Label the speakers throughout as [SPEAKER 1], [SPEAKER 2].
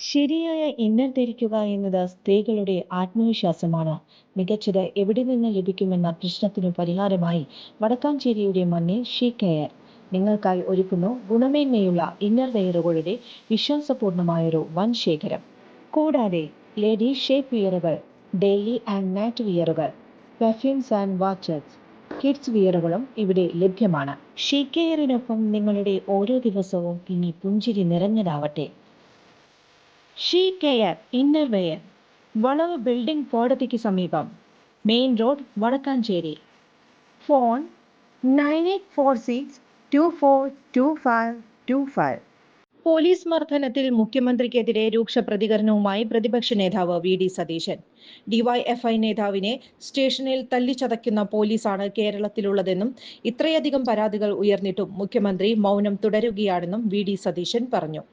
[SPEAKER 1] ശരിയായ ഇന്നർ ധരിക്കുക എന്നത് സ്ത്രീകളുടെ ആത്മവിശ്വാസമാണ്. മികച്ചത് എവിടെ നിന്ന് ലഭിക്കുമെന്ന പ്രശ്നത്തിനു പരിഹാരമായി വടക്കാഞ്ചേരിയുടെ മണ്ണിൽ ഷീ കെയർ നിങ്ങൾക്കായി ഒരുക്കുന്നു ഗുണമേന്മയുള്ള ഇന്നർ വെയറുകളുടെ വിശ്വാസപൂർണമായൊരു വൻ ശേഖരം. കൂടാതെ ലേഡീസ് ഷേപ്പ് വിയറുകൾ, ഡെയിലി ആൻഡ് നൈറ്റ് വിയറുകൾ, പെർഫ്യൂംസ് ആൻഡ് വാച്ചസ്, കിഡ്സ് വിയറുകളും ഇവിടെ ലഭ്യമാണ്. ഷീ കെയറിനൊപ്പം നിങ്ങളുടെ ഓരോ ദിവസവും ഇനി പുഞ്ചിരി നിറഞ്ഞതാവട്ടെ. ഷീ കെയർ ഇന്നർ വെയർ, വളവ് ബിൽഡിംഗ് കോടതിക്ക് സമീപം, main road, Vadakkanchery. Phone 9846242525. Police മർദ്ദനത്തിൽ മുഖ്യമന്ത്രിക്കെതിരെ രൂക്ഷ പ്രതികരണവുമായി പ്രതിപക്ഷ നേതാവ് വി.ഡി. സതീശൻ. ഡിവൈഎഫ്ഐ നേതാവിനെ സ്റ്റേഷനിൽ തല്ലിച്ചതയ്ക്കുന്ന പോലീസാണ് കേരളത്തിലുള്ളതെന്നും ഇത്രയധികം പരാതികൾ ഉയർന്നിട്ടും മുഖ്യമന്ത്രി മൗനം തുടരുകയാണെന്നും വി.ഡി. സതീശൻ പറഞ്ഞു.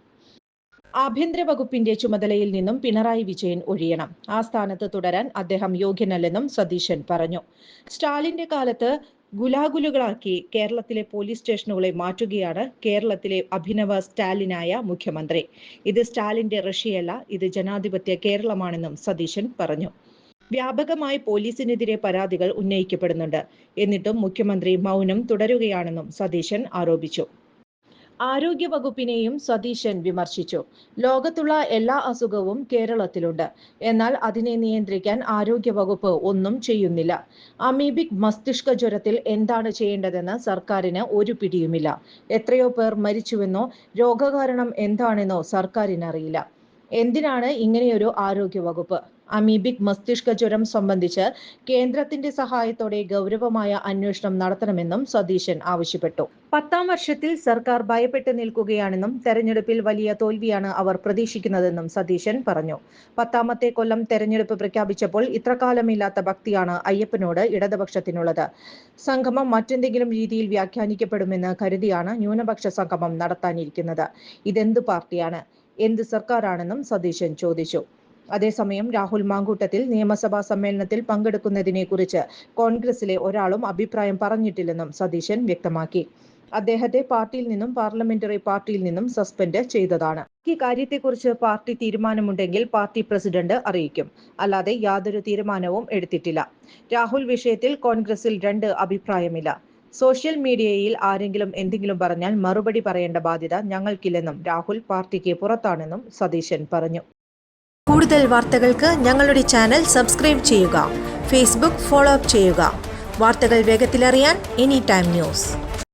[SPEAKER 1] ആഭ്യന്തര വകുപ്പിന്റെ ചുമതലയിൽ നിന്നും പിണറായി വിജയൻ ഒഴിയണം. ആ സ്ഥാനത്ത് തുടരാൻ അദ്ദേഹം യോഗ്യനല്ലെന്നും സതീശൻ പറഞ്ഞു. സ്റ്റാലിന്റെ കാലത്ത് ഗുലാഗുലുകളാക്കി കേരളത്തിലെ പോലീസ് സ്റ്റേഷനുകളെ മാറ്റുകയാണ് കേരളത്തിലെ അഭിനവ സ്റ്റാലിനായ മുഖ്യമന്ത്രി. ഇത് സ്റ്റാലിന്റെ റഷ്യയല്ല, ഇത് ജനാധിപത്യ കേരളമാണെന്നും സതീശൻ പറഞ്ഞു. വ്യാപകമായി പോലീസിനെതിരെ പരാതികൾ ഉന്നയിക്കപ്പെടുന്നുണ്ട്. എന്നിട്ടും മുഖ്യമന്ത്രി മൗനം തുടരുകയാണെന്നും സതീശൻ ആരോപിച്ചു. ആരോഗ്യ വകുപ്പിനെയും സതീശൻ വിമർശിച്ചു. ലോകത്തുള്ള എല്ലാ അസുഖവും കേരളത്തിലുണ്ട്. എന്നാൽ അതിനെ നിയന്ത്രിക്കാൻ ആരോഗ്യ വകുപ്പ് ഒന്നും ചെയ്യുന്നില്ല. അമീബിക് മസ്തിഷ്ക ജ്വരത്തിൽ എന്താണ് ചെയ്യേണ്ടതെന്ന് സർക്കാരിന് ഒരു പിടിയുമില്ല. എത്രയോ പേർ മരിച്ചുവെന്നോ രോഗകാരണം എന്താണെന്നോ സർക്കാരിനറിയില്ല. എന്തിനാണ് ഇങ്ങനെയൊരു ആരോഗ്യ വകുപ്പ്? അമീബിക് മസ്തിഷ്ക ജ്വരം സംബന്ധിച്ച് കേന്ദ്രത്തിന്റെ സഹായത്തോടെ ഗൗരവമായ അന്വേഷണം നടത്തണമെന്നും സതീശൻ ആവശ്യപ്പെട്ടു. 10ാം വർഷത്തിൽ സർക്കാർ ഭയപ്പെട്ട് നിൽക്കുകയാണെന്നും തെരഞ്ഞെടുപ്പിൽ വലിയ തോൽവിയാണ് അവർ പ്രതീക്ഷിക്കുന്നതെന്നും സതീശൻ പറഞ്ഞു. 10ാമത്തെ കൊല്ലം തെരഞ്ഞെടുപ്പ് പ്രഖ്യാപിച്ചപ്പോൾ ഇത്രകാലമില്ലാത്ത ഭക്തിയാണ് അയ്യപ്പനോട് ഇടതുപക്ഷത്തിനുള്ളത്. സംഗമം മറ്റെന്തെങ്കിലും രീതിയിൽ വ്യാഖ്യാനിക്കപ്പെടുമെന്ന് കരുതിയാണ് ന്യൂനപക്ഷ സംഗമം നടത്താനിരിക്കുന്നത്. ഇതെന്ത് പാർട്ടിയാണ്, എന്ത് സർക്കാരാണെന്നും സതീശൻ ചോദിച്ചു. അതേസമയം രാഹുൽ മാങ്കൂട്ടത്തിൽ നിയമസഭാ സമ്മേളനത്തിൽ പങ്കെടുക്കുന്നതിനെ കുറിച്ച് കോൺഗ്രസിലെ ഒരാളും അഭിപ്രായം പറഞ്ഞിട്ടില്ലെന്നും സതീശൻ വ്യക്തമാക്കി. അദ്ദേഹത്തെ പാർട്ടിയിൽ നിന്നും പാർലമെന്ററി പാർട്ടിയിൽ നിന്നും സസ്പെൻഡ് ചെയ്തതാണ്. ഈ കാര്യത്തെക്കുറിച്ച് പാർട്ടി തീരുമാനമുണ്ടെങ്കിൽ പാർട്ടി പ്രസിഡന്റ് അറിയിക്കും. അല്ലാതെ യാതൊരു തീരുമാനവും എടുത്തിട്ടില്ല. രാഹുൽ വിഷയത്തിൽ കോൺഗ്രസിൽ 2 അഭിപ്രായമില്ല. സോഷ്യൽ മീഡിയയിൽ ആരെങ്കിലും എന്തെങ്കിലും പറഞ്ഞാൽ മറുപടി പറയേണ്ട ബാധ്യത ഞങ്ങൾക്കില്ലെന്നും രാഹുൽ പാർട്ടിക്ക് പുറത്താണെന്നും സതീശൻ പറഞ്ഞു.
[SPEAKER 2] കൂടുതൽ വാർത്തകൾക്ക് ഞങ്ങളുടെ ചാനൽ സബ്സ്ക്രൈബ് ചെയ്യുക. ഫേസ്ബുക്ക് ഫോളോ അപ്പ് ചെയ്യുക. വാർത്തകൾ വേഗത്തിലറിയാൻ എനി ടൈം ന്യൂസ്.